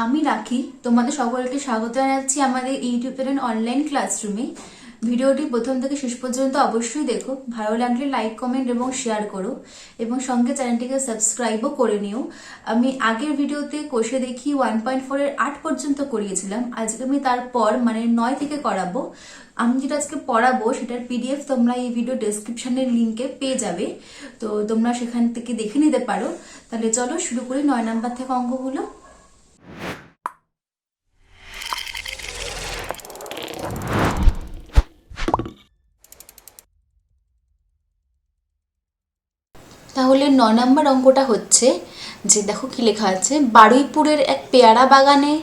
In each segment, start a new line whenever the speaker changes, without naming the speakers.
আমি রাখি তোমাদের সকলকে স্বাগত জানাচ্ছি আমাদের ইউটিউব চ্যানেল অনলাইন ক্লাসরুমে। ভিডিওটি প্রথম থেকে শেষ পর্যন্ত অবশ্যই দেখো, ভালো লাগলে লাইক কমেন্ট এবং শেয়ার করো এবং সঙ্গে চ্যানেলটিকে সাবস্ক্রাইবও করে নিও। আমি আগের ভিডিওতে কষে দেখি 1.4 এর 8 পর্যন্ত করিয়েছিলাম, আজকে আমি তারপর মানে 9 থেকে করাবো। আমি যেটা আজকে পড়াবো সেটার পিডিএফ তোমরা এই ভিডিও ডেসক্রিপশনের লিঙ্কে পেয়ে যাবে, তো তোমরা সেখান থেকে দেখে নিতে পারো। তাহলে চলো শুরু করি 9 নাম্বার থেকে অঙ্কগুলো। তাহলে 9 নম্বর অঙ্কটা হচ্ছে যে দেখো কি লেখা আছে, বারুইপুরের এক পেয়ারা বাগানে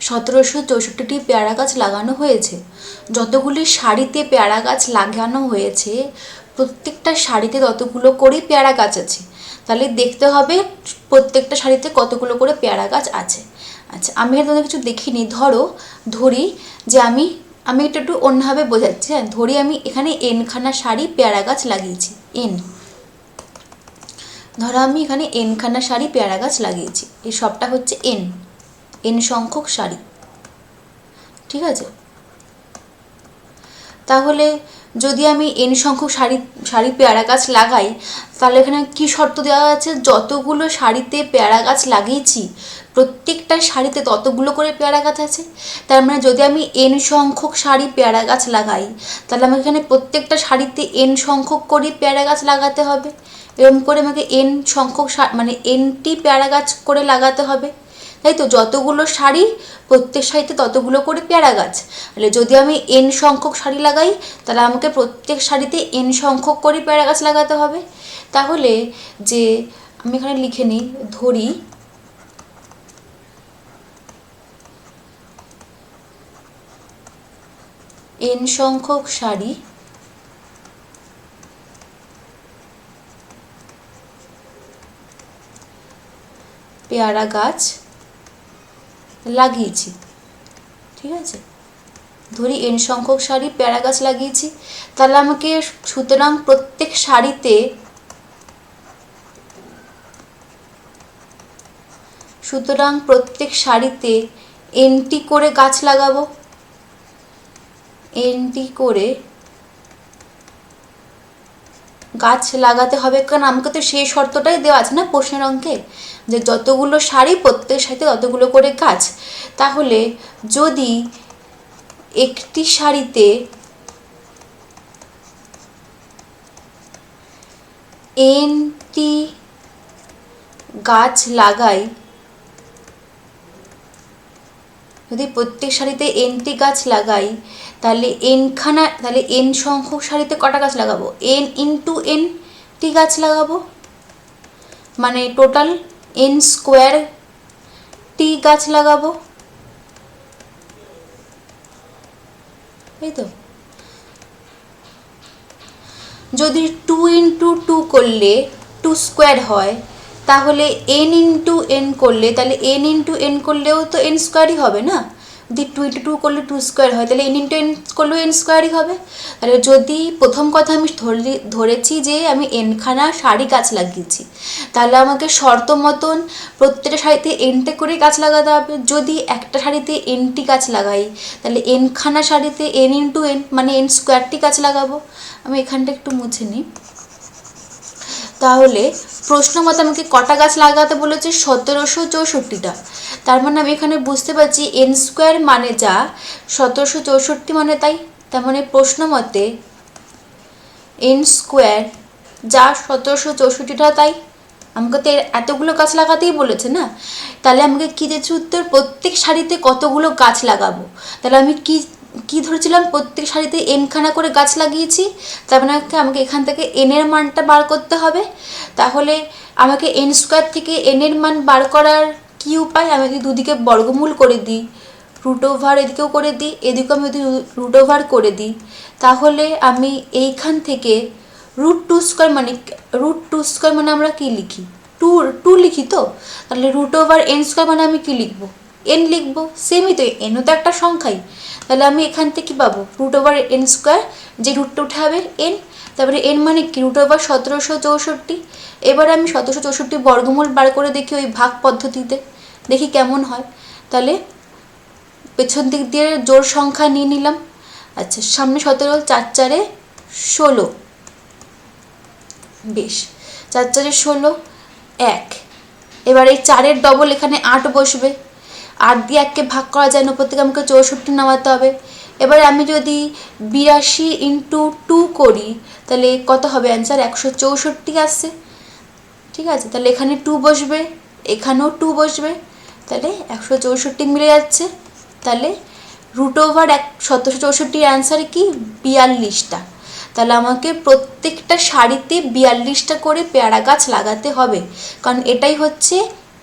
1764টি পেয়ারা গাছ লাগানো হয়েছে। যতগুলি সারিতে পেয়ারা গাছ লাগানো হয়েছে প্রত্যেকটা সারিতে ততগুলো করেই পেয়ারা গাছ আছে। তাহলে দেখতে হবে প্রত্যেকটা সারিতে কতগুলো করে পেয়ারা গাছ আছে। আচ্ছা, আমি এখানে কিছু দেখিনি, ধরি যে আমি একটু অন্যভাবে বোঝাচ্ছি। হ্যাঁ, ধরি আমি এখানে এনখানা সারি পেয়ারা গাছ লাগিয়েছি। ধরো আমি এখানে এনখানা সারি পেয়ারা গাছ লাগিয়েছি, এই সবটা হচ্ছে এন সংখ্যক সারি। ঠিক আছে, তাহলে যদি আমি এন সংখ্যক সারি পেয়ারা গাছ লাগাই, তাহলে এখানে কি শর্ত দেওয়া আছে, যতগুলো সারিতে পেয়ারা গাছ লাগিয়েছি প্রত্যেকটা সারিতে ততগুলো করে পেয়ারা গাছ আছে। তার মানে যদি আমি এন সংখ্যক সারি পেয়ারা গাছ লাগাই, তাহলে আমাকে এখানে প্রত্যেকটা সারিতে এন সংখ্যক করে পেয়ারা গাছ লাগাতে হবে। এরকম করে আমাকে এন সংখ্যক মানে এনটি পেয়ারা গাছ করে লাগাতে হবে, তাই তো? যতগুলো সারি প্রত্যেক সারিতে ততগুলো করে পেয়ারা গাছ। তাহলে যদি আমি এন সংখ্যক সারি লাগাই, তাহলে আমাকে প্রত্যেক সারিতে এন সংখ্যক করে পেয়ারা গাছ লাগাতে হবে। তাহলে যে আমি এখানে লিখে নিই, ধরি এন সংখ্যক সারি পেয়ারা গাছ লাগিয়েছি। ঠিক আছে, ধরি এন সংখ্যক সারি পেয়ারা গাছ লাগিয়েছি, তাহলে আমাকে সুতরাং প্রত্যেক সারিতে এনটি করে গাছ লাগাবো। এনটি করে গাছ লাগাতে হবে, কারণ আমাকে তো সেই শর্তটাই দেওয়া আছে না প্রশ্নের অঙ্কে, যে যতগুলো সারি প্রত্যেক সারিতে ততগুলো করে গাছ। তাহলে যদি একটি সারিতে এনটি গাছ লাগাই, যদি প্রত্যেক সারিতে এনটি গাছ লাগাই, তাহলে এন সংখ্যক সারিতে কটা গাছ লাগাবো, এন ইন্টু এন টি গাছ লাগাবো, মানে টোটাল এন স্কোয়ার টি গাছ লাগাবো, তাই তো? যদি 2 ইন্টু 2 করলে 2 স্কোয়ার হয়, তাহলে এন ইন্টু এন করলে, তাহলে এন ইন্টু এন করলেও তো এন স্কোয়ারই হবে না। যদি 2 ইন্টু 2 করলে 2 স্কোয়ার হয়, তাহলে এন ইন্টু এন করলেও এন স্কোয়ারই হবে। তাহলে যদি প্রথম কথা আমি ধরেছি যে আমি এনখানা সারি গাছ লাগিয়েছি, তাহলে আমাকে শর্ত মতন প্রত্যেকটা সারিতে এনটে করে গাছ লাগাতে হবে। যদি একটা সারিতে এনটি গাছ লাগাই, তাহলে এনখানা সারিতে এন ইন্টু এন মানে এন স্কোয়ারটি গাছ লাগাবো। আমি এখানটা একটু মুছে নিই। তাহলে প্রশ্ন মতো আমাকে কটা গাছ লাগাতে বলেছে, 1764টা। তার মানে আমি এখানে বুঝতে পারছি এন স্কোয়ার মানে যা 1764 মানে তাই। তার মানে প্রশ্ন মতে এন স্কোয়ার যা 1764টা তাই। আমাকে তো এতগুলো গাছ লাগাতেই বলেছে না, তাহলে আমাকে কী দিয়েছে উত্তর, প্রত্যেক সারিতে কতগুলো গাছ লাগাবো। তাহলে আমি কি ধরেছিলাম, প্রত্যেক সারিতে এনখানা করে গাছ লাগিয়েছি, তার মানে আমাকে এখান থেকে এনের মানটা বার করতে হবে। তাহলে আমাকে এন স্কোয়ার থেকে এনের মান বার করার কি উপায়, আমি যদি দুদিকে বর্গমূল করে দিই, রুট ওভার এদিকেও করে দিই, এদিকেও আমি যদি রুট ওভার করে দিই, তাহলে আমি এইখান থেকে √2 স্কোয়ার মানে আমরা কি লিখি, টু লিখি তো। তাহলে √n স্কোয়ার মানে আমি কি লিখবো, এন লিখবো। সেমই তো, এনও তো একটা সংখ্যাই। তাহলে আমি এখান থেকে কী পাবো, √n স্কোয়ার, যে রুটটা উঠে হবে এন, তারপরে এন মানে কি √1764। এবার আমি 1764 বর্গমূল বার করে দেখি ওই ভাগ পদ্ধতিতে, দেখি কেমন হয়। তাহলে পেছন দিক দিয়ে জোড় সংখ্যা নিয়ে নিলাম। আচ্ছা, সামনে 17, 4 4 16, বেশ, 4 4 16, 1। এবার এই 4-এর ডবল এখানে 8 বসবে, 8 দিয়ে 1কে ভাগ করা যায় না, উপর থেকে আমাকে 64 নামাতে হবে। এবার আমি যদি 82 × 2 করি তাহলে কত হবে অ্যান্সার? 164 আসছে। ঠিক আছে, তাহলে এখানে 2 বসবে, এখানেও 2 বসবে, তাহলে 164 মিলে যাচ্ছে। তাহলে √1764 অ্যান্সার কি? 42টা। তাহলে আমাকে প্রত্যেকটা সারিতে 42টা করে পেয়ারা গাছ লাগাতে হবে, কারণ এটাই হচ্ছে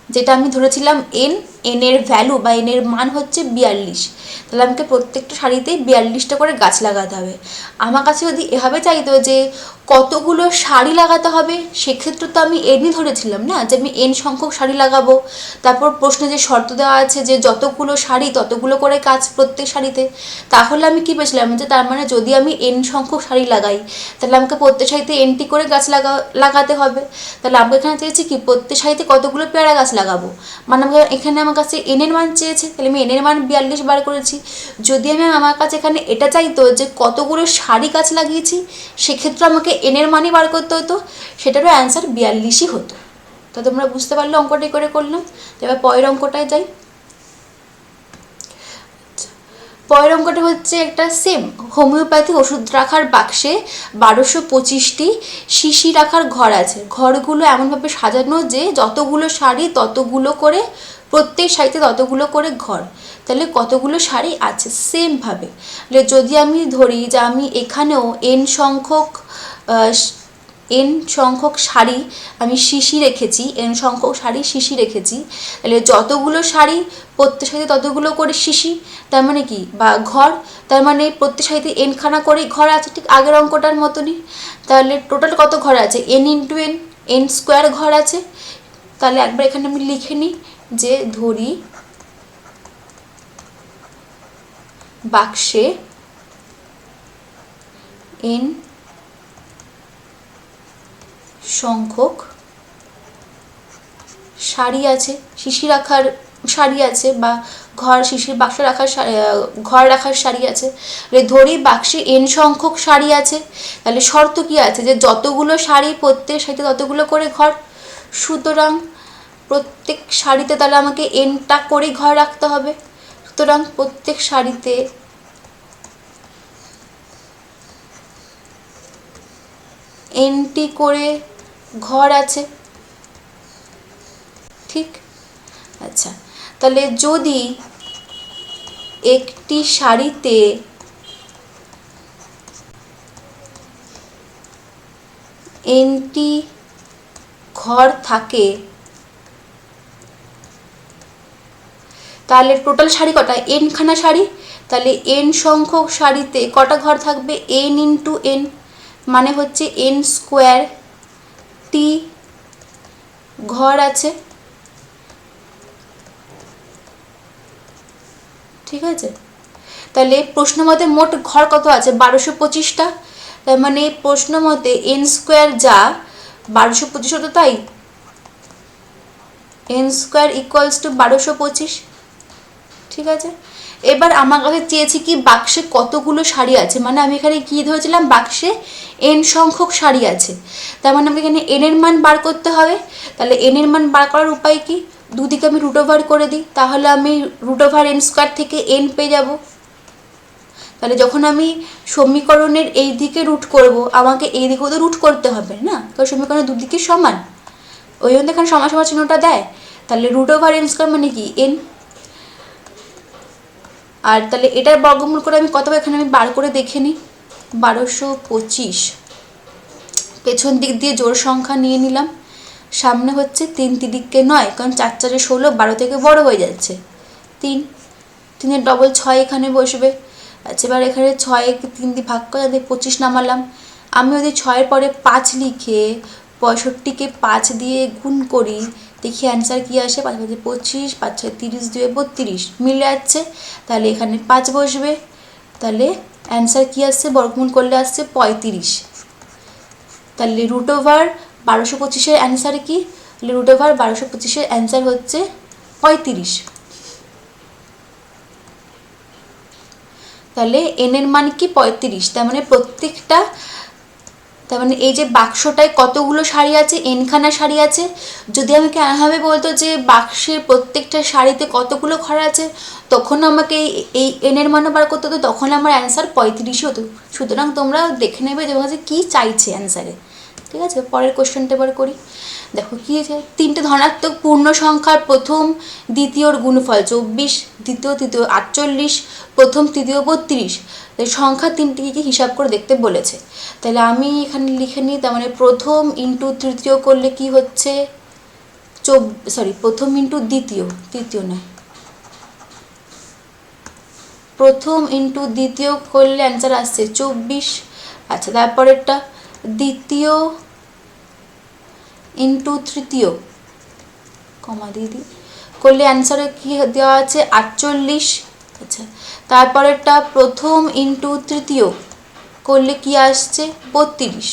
যেটা আমি ধরেছিলাম এন এর ভ্যালু বা এন এর মান হচ্ছে 42। তাহলে আমাকে প্রত্যেকটা সারিতে 42টা করে গাছ লাগাতে হবে। আমার কাছে যদি এভাবে চাইতো যে কতগুলো সারি লাগাতে হবে, সেক্ষেত্রে তো আমি এনই ধরেছিলাম না, যে আমি এন সংখ্যক সারি লাগাবো। তারপর প্রশ্নে যে শর্ত দেওয়া আছে যে যতগুলো সারি ততগুলো করে গাছ প্রত্যেক সারিতে, তাহলে আমি কি পেয়েছিলাম যে তার মানে যদি আমি এন সংখ্যক সারি লাগাই তাহলে আমাকে প্রত্যেক সারিতে এনটি করে গাছ লাগাতে হবে। তাহলে আমাকে এখানে চেয়েছি কি প্রত্যেক সারিতে কতগুলো পেয়ারা গাছ লাগাবো, মানে এখানে আমার কাছে এন এর মান চেয়েছে, তাহলে আমি এন এর মান 42 বার করেছি। যদি আমি আমার কাছে এখানে এটা চাইতো যে কতগুলো সারি গাছ লাগিয়েছি, সেক্ষেত্রে আমাকে এন এর মানই বার করতে হতো, সেটারও অ্যান্সার 42ই হতো। তো তোমরা বুঝতে পারলে অঙ্কটাই করে করলাম। তো এবার পরের অঙ্কটায় যাই। পরের অঙ্কটা হচ্ছে একটা সেম হোমিওপ্যাথিক ওষুধ রাখার বাক্সে 1225টি শিশি রাখার ঘর আছে। ঘরগুলো এমনভাবে সাজানো যে যতগুলো শাড়ি ততগুলো করে, প্রত্যেক শাড়িতে ততগুলো করে ঘর। তাহলে কতগুলো শাড়ি আছে সেমভাবে। যদি আমি ধরি যে আমি এখানেও এন সংখ্যক শাড়ি আমি শিশি রেখেছি, এন সংখ্যক শাড়ি শিশি রেখেছি, তাহলে যতগুলো শাড়ি প্রত্যেক সাথে ততগুলো করে শিশি, তার মানে কি বা ঘর, তার মানে প্রত্যেক সাথে এনখানা করে ঘর আছে, ঠিক আগের অঙ্কটার মতনই। তাহলে টোটাল কত ঘর আছে? এন × এন স্কোয়ার ঘর আছে। তাহলে একবার এখানে আমি লিখে নিই যে ধরি বাক্সে এন সংখ্যক শাড়ি আছে, শিশি রাখার শাড়ি আছে, বা ঘর শিশির বাক্স রাখার ঘর রাখার শাড়ি আছে। ধরি বাক্সে এন সংখ্যক শাড়ি আছে, তাহলে শর্ত কি আছে? যে যতগুলো শাড়ি প্রত্যেক শাড়িতে ততগুলো করে ঘর। সুতরাং প্রত্যেক শাড়িতে তাহলে আমাকে এনটা করে ঘর রাখতে হবে। সুতরাং প্রত্যেক শাড়িতে এনটি করে ঘর আছে, ঠিক। আচ্ছা, তাহলে যদি একটি শাড়িতে এনটি ঘর থাকে, তাহলে টোটাল শাড়ি কটা? এনখানা শাড়ি, তাহলে এন সংখ্যক শাড়িতে কটা ঘর থাকবে? এন × এন, মানে হচ্ছে এন স্কোয়ার টি ঘর আছে, ঠিক আছে। তাহলে প্রশ্ন মতে মোট ঘর কত আছে? 1225টা। তার মানে প্রশ্ন মতে এন স্কোয়ার যা 1225 হতো, তাই এন স্কোয়ার = 1225, ঠিক আছে। এবার আমার কাছে চেয়েছি কি বাক্সে কতগুলো শাড়ি আছে, মানে আমি এখানে কি ধরেছিলাম বাক্সে এন সংখ্যক শাড়ি আছে, তার মানে আমাকে এখানে এন এর মান বার করতে হবে। তাহলে এন এর মান বার করার উপায় কি? দুদিকে আমি √ওভার করে দিই, তাহলে আমি √n² থেকে এন পেয়ে যাব। তাহলে যখন আমি সমীকরণের এই দিকে রুট করব, আমাকে এই দিকেও তো রুট করতে হবে না, কারণ সমীকরণের দুদিকে সমান, ওই জন্য এখানে সমান সমান চিহ্নটা দেয়। তাহলে √n² মানে কি? এন। আর তাহলে এটার বর্গমূল করে আমি কত, এখানে আমি বার করে দেখে নিই। 1225 পেছন দিক দিয়ে জোড় সংখ্যা নিয়ে নিলাম, সামনে হচ্ছে 3 তিরিকে 9, কারণ 4 4 16, 12 থেকে বড় হয়ে যাচ্ছে 3, 3-এর ডবল 6 এখানে বসবে। আচ্ছা, এবার এখানে 6-কে 3 দিয়ে ভাগ করে 25 নামালাম। আমি যদি 6-এর পরে 5 লিখে 65কে 5 দিয়ে গুণ করি, দেখি অ্যান্সার কী আসে। 5 5 25, 5 6 30, 2 32 মিলে যাচ্ছে, তাহলে এখানে 5 বসবে। তাহলে অ্যান্সার কী আসছে? বর্গমূল করলে আসছে 35। তাহলে √1225-এর অ্যান্সার কি? √1225-এর অ্যান্সার হচ্ছে 35। তাহলে n এর মান কি 35, তার মানে প্রত্যেকটা, তার মানে এই যে বাক্সটায় কতগুলো সারি আছে, এনখানা সারি আছে। যদি আমাকে এভাবে বলতো যে বাক্সের প্রত্যেকটা সারিতে কতগুলো ঘর আছে, তখন আমাকে এই এন এর মানও বার করতে হতো, তখন আমার অ্যান্সার 35 হতো। সুতরাং তোমরা দেখে নেবে যে কাছে কী চাইছে অ্যান্সারে। ঠিক আছে, পরের কোশ্চেনটা এবার করি। দেখো কী আছে, তিনটে ধনাত্মক পূর্ণ সংখ্যার প্রথম দ্বিতীয়র গুণফল 24, দ্বিতীয় তৃতীয় 48, প্রথম তৃতীয় 32। সংখ্যা তিনটিকে হিসাব করে দেখতে বলেছে। তাহলে আমি এখানে লিখে নিই, তার মানে প্রথম ইন্টু তৃতীয় করলে কি হচ্ছে প্রথম ইন্টু দ্বিতীয়, তৃতীয় নয়, প্রথম ইন্টু দ্বিতীয় করলে অ্যান্সার আসছে 24। আচ্ছা, তারপরেরটা দ্বিতীয় ইন্টু তৃতীয়, কমা দিয়ে দিই, করলে অ্যান্সারে কী দেওয়া আছে 48। আচ্ছা, তারপরেরটা প্রথম ইন্টু তৃতীয় করলে কি আসছে 32।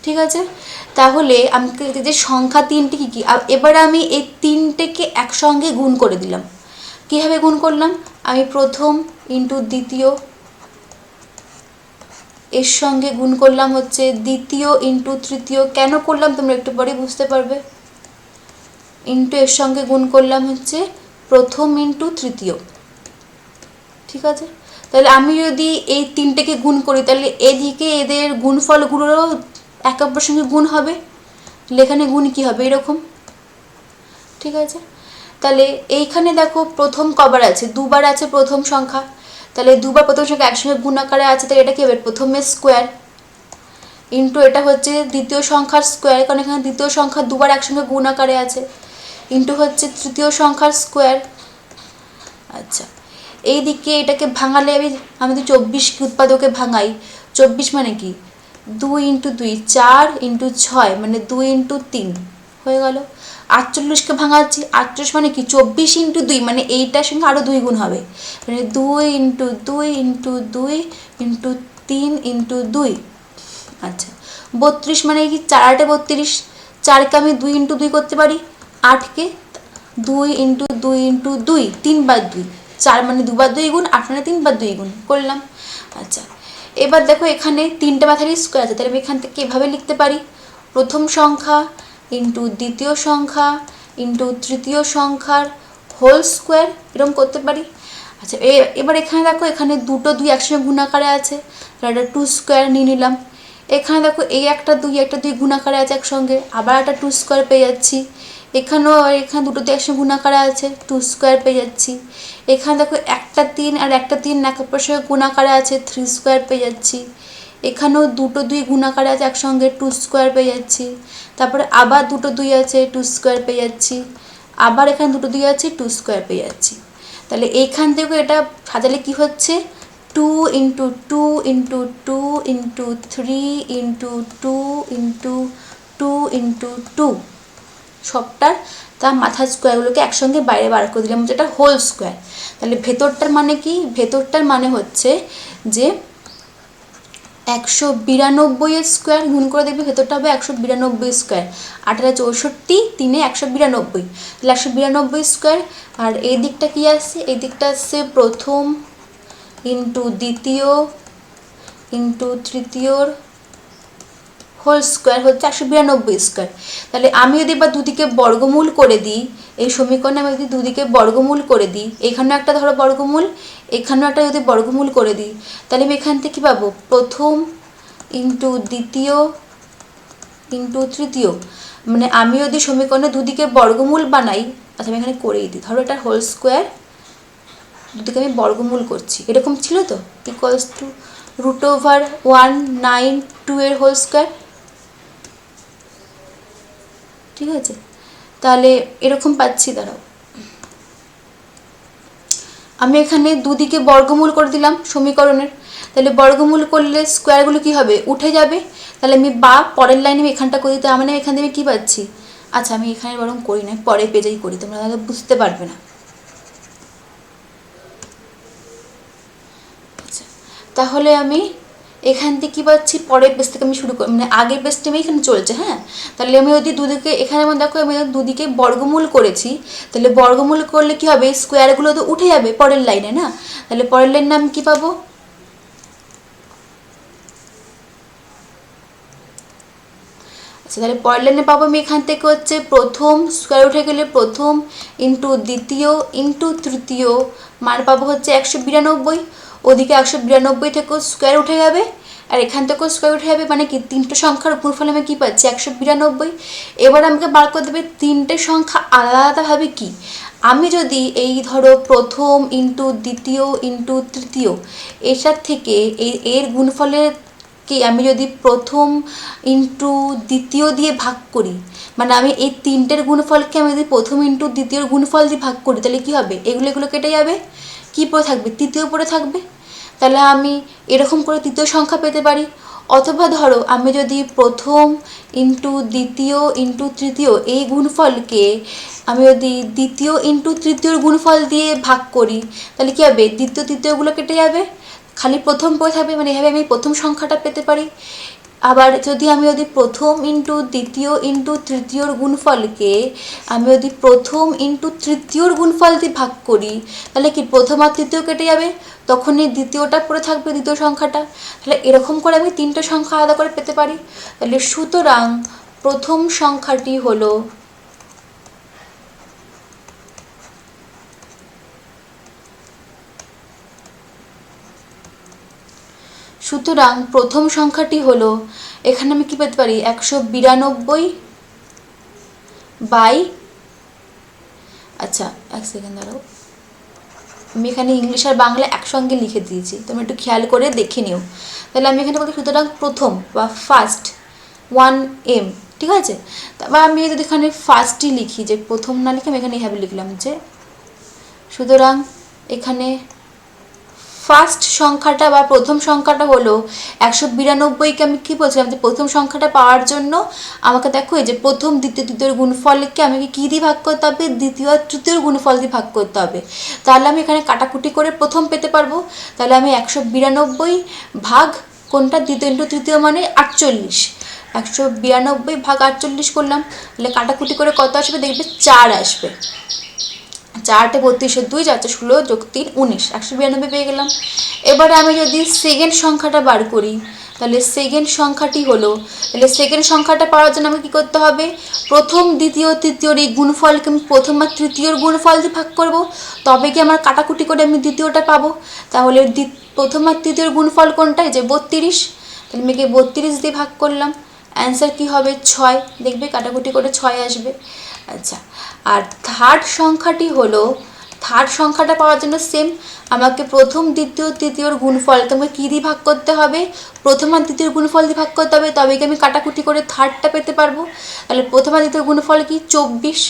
ঠিক আছে, তাহলে আমাকে যে সংখ্যা তিনটে কী কী, এবার আমি এই তিনটেকে একসঙ্গে গুণ করে দিলাম। কীভাবে গুণ করলাম, আমি প্রথম ইন্টু দ্বিতীয় এর সঙ্গে গুণ করলাম হচ্ছে দ্বিতীয় ইন্টু তৃতীয়। কেন করলাম তোমরা একটু পরে বুঝতে পারবে। ইন্টু এর সঙ্গে গুণ করলাম হচ্ছে প্রথম ইন্টু তৃতীয়। ঠিক আছে, তাহলে আমি যদি এই তিনটেকে গুণ করি, তাহলে এদিকে এদের গুণফলগুলোরও একে অপরের সঙ্গে গুণ হবে, লেখানে গুণ কী হবে এরকম। ঠিক আছে, তাহলে এইখানে দেখো প্রথম কবার আছে, দুবার আছে প্রথম সংখ্যা, তাহলে দুবার প্রথম সংখ্যা একসঙ্গে গুণ আকারে আছে, তাহলে এটা কী হবে প্রথমের স্কোয়ার, ইন্টু এটা হচ্ছে দ্বিতীয় সংখ্যার স্কোয়ার, কারণ এখানে দ্বিতীয় সংখ্যা দুবার একসঙ্গে গুণ আকারে আছে, ইন্টু হচ্ছে তৃতীয় সংখ্যার স্কোয়ার। আচ্ছা, এই দিকে এটাকে ভাঙালে আমি যদি 24 উৎপাদকে ভাঙাই, 24 মানে কি 2 ইন্টু 2 4 ইন্টু 6 মানে 2 ইন্টু 3 হয়ে গেল। 48কে ভাঙাচ্ছি, 48 মানে কি 24 ইন্টু 2 মানে এইটার সঙ্গে আরও 2 গুণ হবে, মানে 2 ইন্টু 2 ইন্টু 2 ইন্টু 3 ইন্টু 2। আচ্ছা, 32 মানে কি 4 8 32, 4কে আমি 2 ইন্টু 2 করতে পারি, 8কে 2 ইন্টু 2 ইন্টু 2 3 বার 2, 4 মানে 2 বার 2 গুণ, 8 মানে 3 বার 2 গুণ করলাম। আচ্ছা, এবার দেখো এখানে তিনটে মাথারই স্কোয়ার আছে, তাহলে আমি এখান থেকে এভাবে লিখতে পারি প্রথম সংখ্যা ইন্টু দ্বিতীয় সংখ্যা ইন্টু তৃতীয় সংখ্যার হোল স্কোয়ার, এরকম করতে পারি। আচ্ছা, এবার এখানে দেখো এখানে দুটো 2 একসঙ্গে গুণ আকারে আছে, তাহলে একটা 2 স্কোয়ার নিয়ে নিলাম। এখানে দেখো এই একটা 2 গুণ আকারে আছে একসঙ্গে, আবার একটা 2 স্কোয়ার পেয়ে যাচ্ছি। এখানেও এখানে দুটোতে একসঙ্গে গুণ আকারে আছে, 2 স্কোয়ার পেয়ে যাচ্ছি। এখানে দেখো একটা 3 আর একটা 3 একে অপরের সঙ্গে গুণ আকারে আছে, 3 স্কোয়ার পেয়ে যাচ্ছি। এখানেও দুটো 2 গুণ আকারে আছে একসঙ্গে, 2 স্কোয়ার পেয়ে যাচ্ছি। তারপরে আবার দুটো 2 আছে, 2 স্কোয়ার পেয়ে যাচ্ছি। আবার এখানে দুটো 2 আছে, 2 স্কোয়ার পেয়ে যাচ্ছি। তাহলে এইখান থেকে এটা সাজালে কি হচ্ছে 2 into 2 into 2 into 3 into 2 into 2 into 2, সবটার তার মাথার স্কোয়ারগুলোকে একসঙ্গে বাইরে বার করে দিলাম, যেটা হোল স্কোয়ার। তাহলে ভেতরটার মানে কি, ভেতরটার মানে হচ্ছে যে 192 স্কোয়ার গুণ করে দেখবে ভেতরটা হবে 192 স্কোয়ার, 8 64 3 192, তাহলে 192 স্কোয়ার। আর এই দিকটা কি আসছে, এই দিকটা আসছে প্রথম ইন্টু দ্বিতীয় ইন্টু তৃতীয়র হোল স্কোয়ার হচ্ছে 192 স্কোয়ার। তাহলে আমি যদি এবার দুদিকে বর্গমূল করে দিই, এই সমীকরণে আমি যদি দুদিকে বর্গমূল করে দিই, এখানেও একটা ধরো বর্গমূল, এখানেও একটা যদি বর্গমূল করে দিই, তাহলে আমি এখান থেকে কী পাবো প্রথম ইন্টু দ্বিতীয় ইন্টু তৃতীয়, মানে আমি যদি সমীকরণে দুদিকে বর্গমূল বানাই, আচ্ছা আমি এখানে করেই দিই, ধরো এটা হোল স্কোয়ার, দুদিকে আমি বর্গমূল করছি, এরকম ছিল তো, ইকুয়ালস টু √192 এর হোল স্কোয়ার। ঠিক আছে, তাহলে এরকম পাচ্ছি, দাঁড়াও আমি এখানে দুদিকে বর্গমূল করে দিলাম সমীকরণের, তাহলে বর্গমূল করলে স্কোয়ারগুলো কি হবে উঠে যাবে, তাহলে আমি বা পরের লাইনে আমি এখানটা করে দিতে, মানে এখান থেকে কী পাচ্ছি, আচ্ছা আমি এখানে বরং করি না, পরের পেজেই করি, তোমরা তাহলে বুঝতে পারবে না। আচ্ছা, তাহলে আমি এখান থেকে কী পাচ্ছি, পরের পেজ থেকে আমি শুরু করি, মানে আগের পেজটা আমি এখানে চলছে। হ্যাঁ, তাহলে আমি যদি দুদিকে এখানে আমার দেখো আমি দুদিকে বর্গমূল করেছি, তাহলে বর্গমূল করলে কি হবে স্কোয়ারগুলো তো উঠে যাবে পরের লাইনে না, তাহলে পরের লাইনে আমি কী পাবো আচ্ছা, তাহলে পরের লাইনে পাবো আমি এখান থেকে হচ্ছে প্রথম স্কোয়ার উঠে গেলে প্রথম ইন্টু দ্বিতীয় ইন্টু তৃতীয় মান পাবো হচ্ছে 192, ওদিকে 192 থেকেও স্কোয়ার উঠে যাবে আর এখান থেকেও স্কোয়ার উঠে যাবে, মানে কি তিনটে সংখ্যার গুণফল আমি কী পাচ্ছি 192। এবার আমাকে বার করে দেবে তিনটে সংখ্যা আলাদা আলাদাভাবে কী। আমি যদি এই ধরো প্রথম ইন্টু দ্বিতীয় ইন্টু তৃতীয় এটার থেকে এর গুণফলের কি আমি যদি প্রথম ইন্টু দ্বিতীয় দিয়ে ভাগ করি, মানে আমি এই তিনটের গুণফলকে আমি যদি প্রথম ইন্টু দ্বিতীয় গুণফল দিয়ে ভাগ করি তাহলে কী হবে, এগুলো কেটে যাবে, কী পড়ে থাকবে তৃতীয় পড়ে থাকবে। তাহলে আমি এরকম করে তৃতীয় সংখ্যা পেতে পারি। অথবা ধরো আমি যদি প্রথম ইন্টু দ্বিতীয় ইন্টু তৃতীয় এই গুণফলকে আমি যদি দ্বিতীয় ইন্টু তৃতীয়র গুণফল দিয়ে ভাগ করি তাহলে কী হবে, দ্বিতীয় তৃতীয়গুলো কেটে যাবে, খালি প্রথম পড়ে থাকবে, মানে এভাবে আমি প্রথম সংখ্যাটা পেতে পারি। আবার যদি প্রথম ইন্টু দ্বিতীয় ইন্টু তৃতীয়র গুণফলকে আমি যদি প্রথম ইন্টু তৃতীয়র গুণফল দিয়ে ভাগ করি তাহলে কি প্রথম আর তৃতীয় কেটে যাবে, তখন এই দ্বিতীয়টা পড়ে থাকবে দ্বিতীয় সংখ্যাটা। তাহলে এরকম করে আমি তিনটে সংখ্যা আলাদা করে পেতে পারি। তাহলে সুতরাং প্রথম সংখ্যাটি হলো সুতরাং প্রথম সংখ্যাটি হলো, এখানে আমি কী পেতে পারি 192 বাই, আচ্ছা এক সেকেন্ড দাঁড়াও, আমি এখানে ইংলিশ আর বাংলা একসঙ্গে লিখে দিয়েছি, তোমরা একটু খেয়াল করে দেখে নিও। তাহলে আমি এখানে বলতে সুতরাং প্রথম বা ফার্স্ট 1m, ঠিক আছে। তারপর আমি যদি এখানে ফার্স্টই লিখি, যে প্রথম না লিখে আমি এখানে এইভাবে লিখলাম যে সুতরাং এখানে ফার্স্ট সংখ্যাটা বা প্রথম সংখ্যাটা হলো 192কে আমি কী বলছিলাম যে প্রথম সংখ্যাটা পাওয়ার জন্য আমাকে দেখো এই যে প্রথম দ্বিতীয় তৃতীয় গুণফলকে আমাকে কী দিয়ে ভাগ করতে হবে, দ্বিতীয় আর তৃতীয় গুণফল দিয়ে ভাগ করতে হবে। তাহলে আমি এখানে কাটাকুটি করে প্রথম পেতে পারবো। তাহলে আমি 192 ভাগ কোনটা দ্বিতীয় ইন্টু তৃতীয় মানে 48, 192 ভাগ 48 করলাম, তাহলে কাটাকুটি করে কত আসবে দেখবে 4 আসবে, 4 32 2 4 16 যোগ 3 19, 192 পেয়ে গেলাম। এবারে আমি যদি সেকেন্ড সংখ্যাটা বার করি তাহলে সেকেন্ড সংখ্যাটি হলো, তাহলে সেকেন্ড সংখ্যাটা পাওয়ার জন্য আমাকে কী করতে হবে, প্রথম দ্বিতীয় তৃতীয়র এই গুণফলকে আমি প্রথম আর তৃতীয়র গুণফল দিয়ে ভাগ করব, তবে কি আমার কাটাকুটি করে আমি দ্বিতীয়টা পাবো। তাহলে প্রথম আর তৃতীয়র গুণফল কোনটা, যে 32, তাহলে আমি 32 দিয়ে ভাগ করলাম, অ্যান্সার কী হবে 6, দেখবে কাটাকুটি করে 6 আসবে। আচ্ছা, আর থার্ড সংখ্যাটি হলো, থার্ড সংখ্যাটা পাওয়ার জন্য সেম আমাকে প্রথম দ্বিতীয় তৃতীয়র গুণফলকে আমাকে কী দিয়ে ভাগ করতে হবে, প্রথম আর দ্বিতীয় গুণফল দিয়ে ভাগ করতে হবে, তবে কি আমি কাটাকুটি করে থার্ডটা পেতে পারবো। তাহলে প্রথম আর দ্বিতীয় গুণফল কি 24,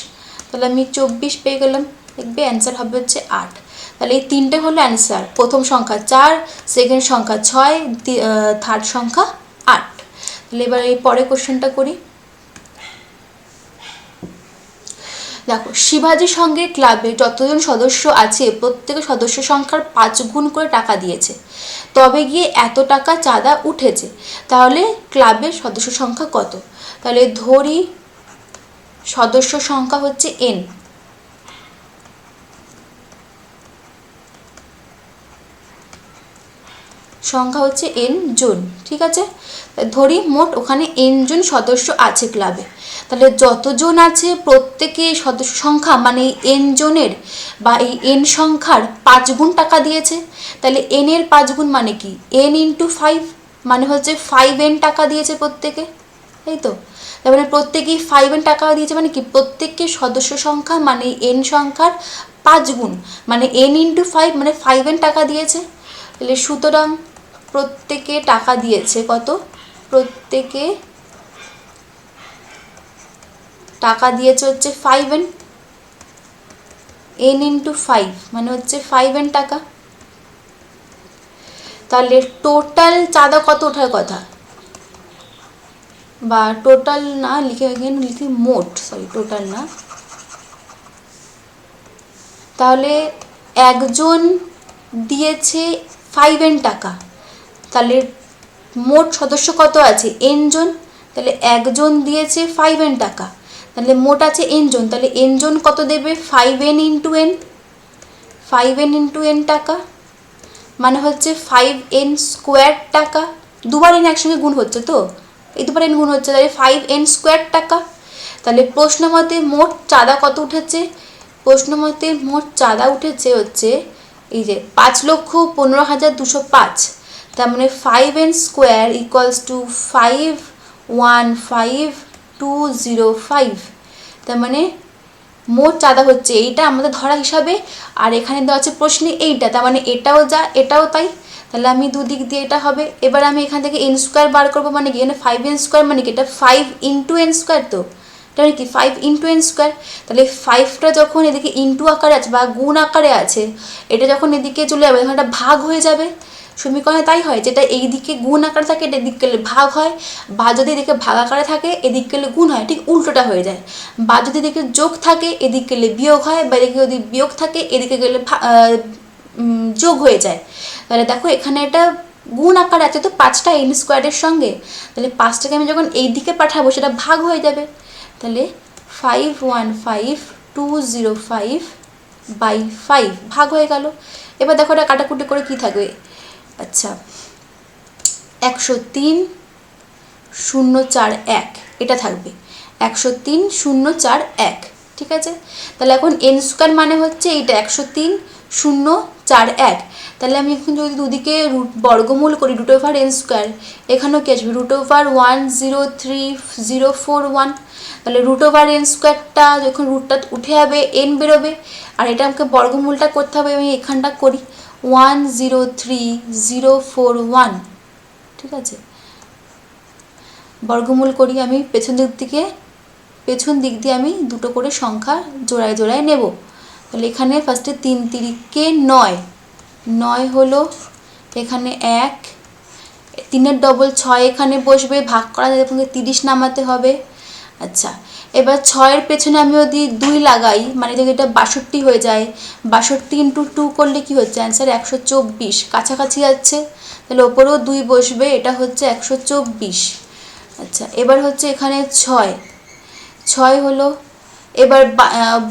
তাহলে আমি 24 পেয়ে গেলাম, দেখবে অ্যান্সার হবে হচ্ছে 8। তাহলে এই তিনটে হলো অ্যান্সার, প্রথম সংখ্যা 4, সেকেন্ড সংখ্যা 6, থার্ড সংখ্যা 8। তাহলে এবার এই পরের কোশ্চেনটা করি। দেখো, শিবাজি সঙ্গে ক্লাবে যতজন সদস্য আছে প্রত্যেকের সদস্য সংখ্যার 5 গুণ করে টাকা দিয়েছে, তবে গিয়ে এত টাকা চাঁদা উঠেছে, তাহলে ক্লাবের সদস্য সংখ্যা কত। তাহলে ধরি সদস্য সংখ্যা হচ্ছে n, সংখ্যা হচ্ছে n জন, ঠিক আছে। ধরি মোট ওখানে n জন সদস্য আছে ক্লাবে, তাহলে যতজন আছে প্রত্যেকে সদস্য সংখ্যা মানে এই n জনের বা এই n সংখ্যার 5 গুণ টাকা দিয়েছে। তাহলে n এর 5 গুণ মানে কি, n ইন্টু 5 মানে হচ্ছে 5n টাকা দিয়েছে প্রত্যেকে, তাই তো। তারপরে প্রত্যেকেই 5n টাকা দিয়েছে মানে কি, প্রত্যেককে সদস্য সংখ্যা মানে n সংখ্যার 5 গুণ মানে n ইন্টু 5 মানে 5n টাকা দিয়েছে। তাহলে সুতরাং প্রত্যেকে টাকা দিয়েছে কত, প্রত্যেকে টাকা দিয়েছে হচ্ছে 5n, n ইন্টু 5 মানে হচ্ছে 5n টাকা। তাহলে টোটাল চাঁদা কত ওঠার কথা, বা টোটাল না লিখে লিখি মোট, সরি টোটাল না, তাহলে একজন দিয়েছে 5n টাকা, তাহলে মোট সদস্য কত আছে n জন, তাহলে একজন দিয়েছে 5n টাকা, তাহলে মোট আছে n জন, তাহলে n জন কত দেবে 5n into n, 5n into n টাকা মানে হচ্ছে 5n স্কোয়ার টাকা, দুবার n একসঙ্গে গুণ হচ্ছে তো এই দুবার n গুণ হচ্ছে, তাহলে 5n স্কোয়ার টাকা। তাহলে প্রশ্ন মতে মোট চাঁদা কত উঠেছে? প্রশ্ন মতে মোট চাঁদা উঠেছে হচ্ছে এই যে 5,15,205। তার মানে 5n স্কোয়ার ইকুয়ালস টু 515,205। তার মানে মোট চাঁদা হচ্ছে এইটা আমাদের ধরা হিসাবে, আর এখানে দেওয়া আছে প্রশ্নে এইটা, তার মানে এটাও যা এটাও তাই। তাহলে আমি দুদিক দিয়ে এটা হবে। এবার আমি এখান থেকে এন স্কোয়ার বার করবো, মানে কি এখানে 5n স্কোয়ার মানে কি এটা 5 ইন্টু এন স্কোয়ার, তো এটা মানে কি 5 ইন্টু এন স্কোয়ার। তাহলে 5টা যখন এদিকে ইন্টু আকারে আছে বা গুণ আকারে আছে, এটা যখন এদিকে চলে যাবে তখন এটা ভাগ হয়ে যাবে। সমীকরণে তাই হয়, যেটা এই দিকে গুণ আকারে থাকে এটা এদিক গেলে ভাগ হয়, বা যদি এদিকে ভাগ আকারে থাকে এদিক গেলে গুণ হয়, ঠিক উল্টোটা হয়ে যায়। বা যদি এদিকে যোগ থাকে এদিক গেলে বিয়োগ হয়, বা এদিকে যদি বিয়োগ থাকে এদিকে গেলে যোগ হয়ে যায়। তাহলে দেখো এখানে এটা গুণ আকার আছে তো 5টা এন স্কোয়ারের সঙ্গে, তাহলে 5টাকে আমি যখন এই দিকে পাঠাবো সেটা ভাগ হয়ে যাবে। তাহলে 515,205 বাই 5 ভাগ হয়ে গেল। এবার দেখো এটা কাটাকুটি করে কি থাকবে, আচ্ছা 103,041 এটা থাকবে, 103,041, ঠিক আছে। তাহলে এখন এন স্কোয়ার মানে হচ্ছে এইটা 103,041। তাহলে আমি এখন যদি দুদিকে বর্গমূল করি রুট ওভার এন স্কোয়ার, এখানেও কি আসবে রুট ওভার 103,041। তাহলে রুট ওভার এন স্কোয়ারটা যখন রুটটা উঠে যাবে এন বেরোবে, আর এটা আমাকে বর্গমূলটা করতে হবে, আমি এখানটা করি 103,041, ঠিক আছে। বর্গমূল করি আমি পেছন দিক দিয়ে আমি দুটো করে সংখ্যা জোড়ায় জোড়ায় নেব। তাহলে এখানে ফার্স্টে 3 তিরিকে 9, 9 হলো, এখানে 1, 3-এর ডবল 6 এখানে বসবে, ভাগ করা যাবে 30 নামাতে হবে। আচ্ছা এবার 6-এর পেছনে আমি যদি 2 লাগাই, মানে যদি এটা 62 হয়ে যায়, 62 ইন্টু 2 করলে কি হচ্ছে অ্যান্সার 124, কাছাকাছি যাচ্ছে। তাহলে ওপরেও 2 বসবে, এটা হচ্ছে 124। আচ্ছা এবার হচ্ছে এখানে 6 হলো, এবার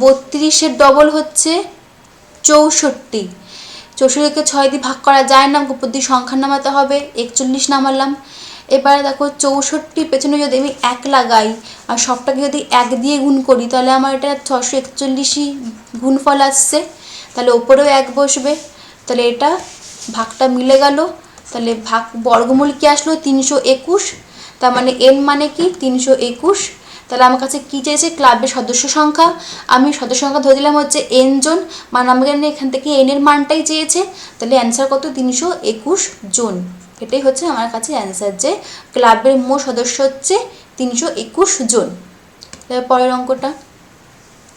32-এর ডবল হচ্ছে 64, 64কে 6 দিয়ে ভাগ করা যায় না, উপর দিয়ে সংখ্যা নামাতে হবে, 41 নামালাম। এবার দেখো 64 পেছনে যদি আমি 1 লাগাই আর সবটাকে যদি 1 দিয়ে গুণ করি, তাহলে আমার এটা 641ই গুণফল আসছে, তাহলে ওপরেও 1 বসবে। তাহলে এটা ভাগটা মিলে গেল। তাহলে ভাগ বর্গমূল কি আসলো 321, তার মানে এন মানে কি 321। তাহলে আমার কাছে কী চেয়েছে ক্লাবের সদস্য সংখ্যা, আমি সদস্য সংখ্যা ধরে দিলাম হচ্ছে এন জন, মানে আমাকে এখান থেকে এন এর মানটাই চেয়েছে। তাহলে অ্যান্সার কত 321 জন, এটাই হচ্ছে আমার কাছে অ্যান্সার, যে ক্লাবের মোট সদস্য হচ্ছে 321 জন। পরের অঙ্কটা,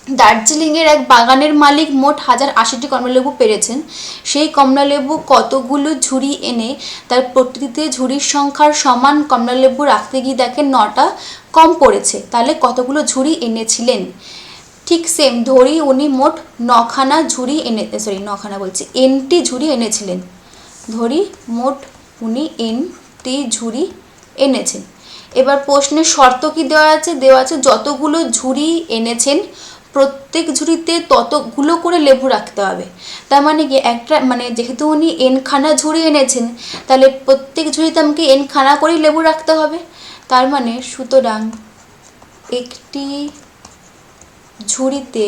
দার্জিলিংয়ের এক বাগানের মালিক মোট 1080টি কমলালেবু পেরেছেন। সেই কমলালেবু কতগুলো ঝুড়ি এনে তার প্রতিটিতে ঝুড়ির সংখ্যার সমান কমলালেবু রাখতে গিয়ে দেখেন 9টা কম পড়েছে, তাহলে কতগুলো ঝুড়ি এনেছিলেন? ঠিক সেম ধরি উনি মোট 9খানা ঝুড়ি এনটি ঝুড়ি এনেছিলেন। ধরি মোট উনি এনটি ঝুড়ি এনেছেন। এবার প্রশ্নের শর্ত কি দেওয়া আছে, যতগুলো ঝুড়ি এনেছেন প্রত্যেক ঝুড়িতে ততগুলো করে লেবু রাখতে হবে। তার মানে কি একটা, মানে যেহেতু উনি এনখানা ঝুড়ি এনেছেন, তাহলে প্রত্যেক ঝুড়িতে আমাকে এনখানা করেই লেবু রাখতে হবে। তার মানে সুতরাং একটি ঝুড়িতে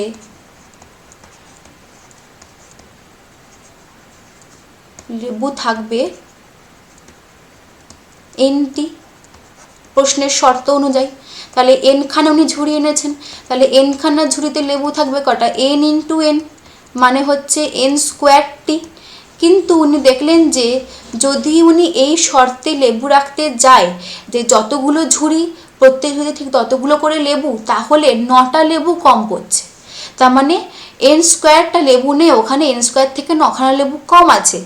লেবু থাকবে এনটি, প্রশ্নের শর্ত অনুযায়ী। তাহলে এনখানা উনি ঝুড়ি এনেছেন, তাহলে এনখানা ঝুড়িতে লেবু থাকবে কটা, এন ইন্টু এন, মানে হচ্ছে এন স্কোয়ারটি। কিন্তু উনি দেখলেন যে যদি উনি এই শর্তে লেবু রাখতে যায় যে যতগুলো ঝুড়ি প্রত্যেক ঝুড়িতে ঠিক ততগুলো করে লেবু, তাহলে 9টা লেবু কম পড়ছে। তার মানে এন স্কোয়ারটা লেবু নেই ওখানে, এন স্কোয়ার থেকে 9খানা লেবু কম আছে।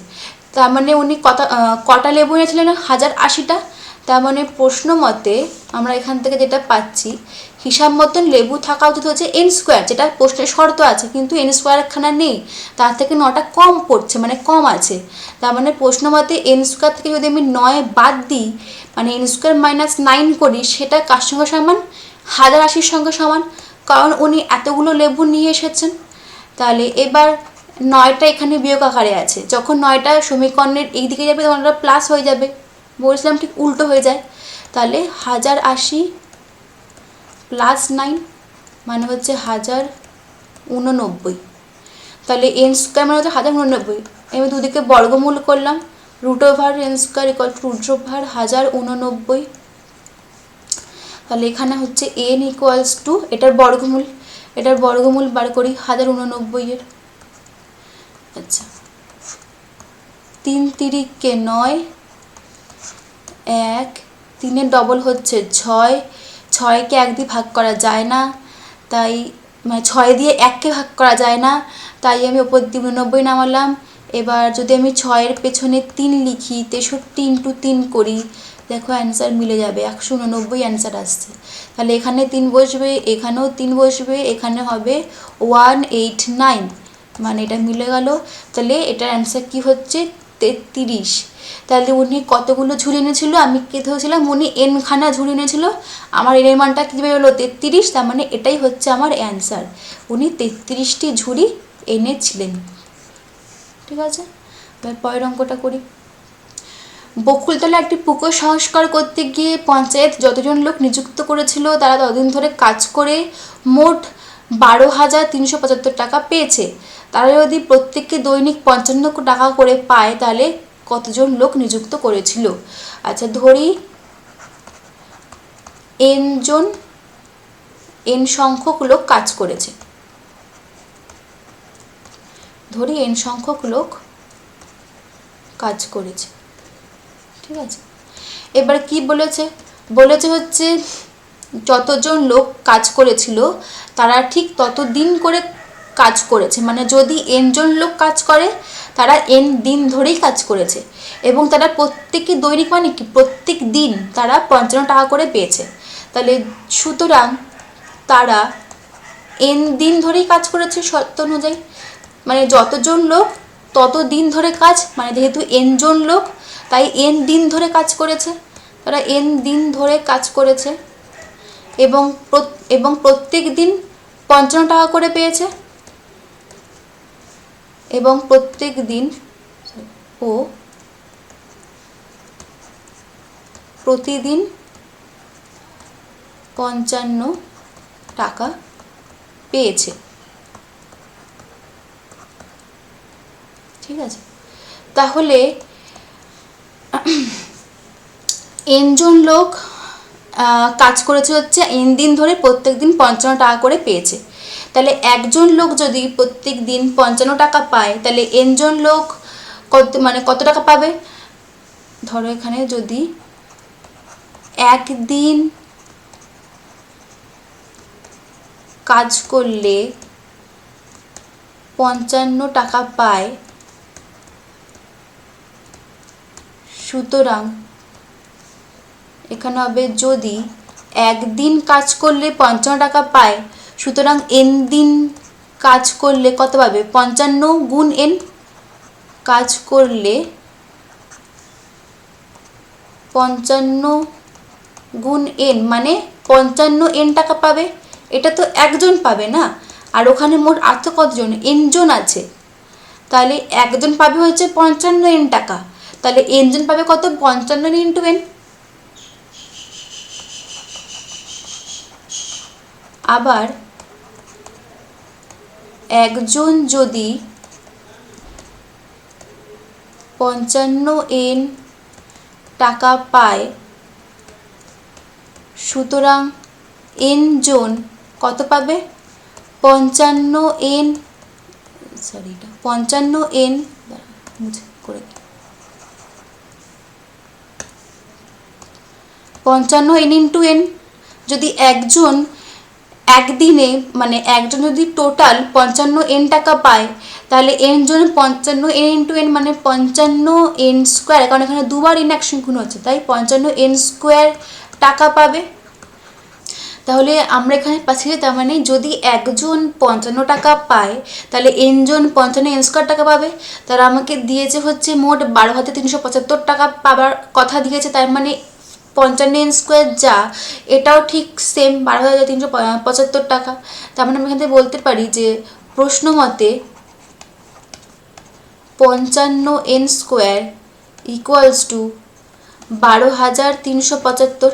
তার মানে উনি কটা লেবু এনেছিলেন 1080টা। তার মানে প্রশ্ন মতে আমরা এখান থেকে যেটা পাচ্ছি, হিসাব মতন লেবু থাকা উচিত হচ্ছে এন স্কোয়ার, যেটা প্রশ্নের শর্ত আছে, কিন্তু এন স্কোয়ার একখানা নেই, তার থেকে 9টা কম পড়ছে, মানে কম আছে। তার মানে প্রশ্ন মতে এন স্কোয়ার থেকে যদি আমি 9 বাদ দিই, মানে এন স্কোয়ার -9 করি, সেটা কার সঙ্গে সমান, 1080-র সঙ্গে সমান, কারণ উনি এতগুলো লেবু নিয়ে এসেছেন। তাহলে এবার 9টা এখানে বিয়োগ আকারে আছে, যখন 9টা সমীকরণের এই দিকে যাবে তখন ওটা প্লাস হয়ে যাবে, বলছিলাম ঠিক উল্টো হয়ে যায়। তাহলে 1080 প্লাস 9 মানে হচ্ছে 1089। তাহলে এন স্কোয়ার মানে হচ্ছে 1089। আমি দুদিকে বর্গমূল করলাম, root over N square equal to root over 1089। তাহলে এখানে হচ্ছে এন ইকুয়ালস টু এটার বর্গমূল বার করি 1089 আচ্ছা 3 তিরিকে 9, 1 3-এর ডবল হচ্ছে 6, 6কে 1 দিয়ে ভাগ করা যায় না, তাই 6 দিয়ে 1কে ভাগ করা যায় না, তাই আমি ওপর দিয়ে 89 নামালাম। এবার যদি আমি 6-এর পেছনে 3 লিখি, 63 ইন্টু 3 করি, দেখো অ্যান্সার মিলে যাবে, 189 অ্যান্সার আসছে। তাহলে এখানে 3 বসবে, এখানেও 3 বসবে, এখানে হবে 189, মানে এটা মিলে গেল। তাহলে এটার অ্যান্সার কি হচ্ছে 33। তাহলে উনি কতগুলো ঝুড়ি এনেছিল, আমি কে ধরেছিলাম উনি এনখানা ঝুড়ি এনেছিল, আমার এর মানটা কী বেরোলো 33, তার মানে এটাই হচ্ছে আমার অ্যান্সার, উনি 33টি ঝুড়ি এনেছিলেন। ঠিক আছে, এবার পরের অঙ্কটা করি। বকুলতলা একটি পুকুর সংস্কার করতে গিয়ে পঞ্চায়েত যতজন লোক নিযুক্ত করেছিল তারা ততদিন ধরে কাজ করে মোট 12,375 টাকা পেয়েছে। তারা যদি প্রত্যেককে দৈনিক 55 টাকা করে পায় তাহলে কতজন লোক নিযুক্ত করেছিল? আচ্ছা ধরি এন সংখ্যক লোক কাজ করেছে, ধরি এন সংখ্যক লোক কাজ করেছে। ঠিক আছে, এবার কি বলেছে, বলেছে হচ্ছে যতজন লোক কাজ করেছিল তারা ঠিক তত দিন করে কাজ করেছে, মানে যদি এন জন লোক কাজ করে তারা এন দিন ধরেই কাজ করেছে, এবং তারা প্রত্যেকে দৈনিক মানে কি প্রত্যেক দিন তারা 55 টাকা করে পেয়েছে। তাহলে সুতরাং তারা এন দিন ধরেই কাজ করেছে শর্ত অনুযায়ী, মানে যতজন লোক তত দিন ধরে কাজ, মানে যেহেতু এন জন লোক তাই এন দিন ধরে কাজ করেছে, তারা এন দিন ধরে কাজ করেছে এবং প্রত্যেক দিন 55 টাকা করে পেয়েছে, এবং প্রত্যেক দিন ও প্রতিদিন 55 টাকা পেয়েছে। ঠিক আছে, তাহলে এন জন লোক কাজ করেছে হচ্ছে এন দিন ধরে প্রত্যেক দিন 55 টাকা করে পেয়েছে। তাহলে একজন লোক যদি প্রত্যেক দিন 55 টাকা পায় তাহলে এন জন লোক কত টাকা পাবে? ধরো এখানে যদি একদিন কাজ করলে 55 টাকা পায়, সুতরাং এখানে হবে যদি একদিন কাজ করলে 55 টাকা পায়, সুতরাং এন দিন কাজ করলে কত পাবে? 55 গুণ এন, কাজ করলে 55 গুণ এন মানে 55 এন টাকা পাবে। এটা তো একজন পাবে না, আর ওখানে মোট আছে কতজন? এন জন আছে, তাহলে একজন পাবে হচ্ছে 55 এন টাকা, তাহলে এন জন পাবে কত? 55 ইন্টু এন। আবার একজন যদি 55 এন টাকা পায়, সুতরাং এন জন কত পাবে? 55 এন 55 এন করে 55 এন ইন্টু এন। যদি একজন একদিনে মানে একজন যদি টোটাল 55 এন টাকা পায় তাহলে এন জন 55 এন ইন্টু এন মানে 55 এন স্কোয়ার, কারণ এখানে দুবার এন একসঙ্গে গুণ হচ্ছে তাই 55 এন স্কোয়ার টাকা পাবে। তাহলে আমরা এখানে পাচ্ছি তার মানে যদি একজন 55 টাকা পায় তাহলে এন জন 55 এন স্কোয়ার টাকা পাবে। তারা আমাকে দিয়েছে হচ্ছে মোট 12,375 টাকা পাবার কথা দিয়েছে, তার মানে 55 এন স্কোয়ার যা এটাও ঠিক সেম 12,375 টাকা। তার মানে আমরা এখান থেকে বলতে পারি যে প্রশ্ন মতে 55 এন স্কোয়ার ইকুয়ালস টু 12,375।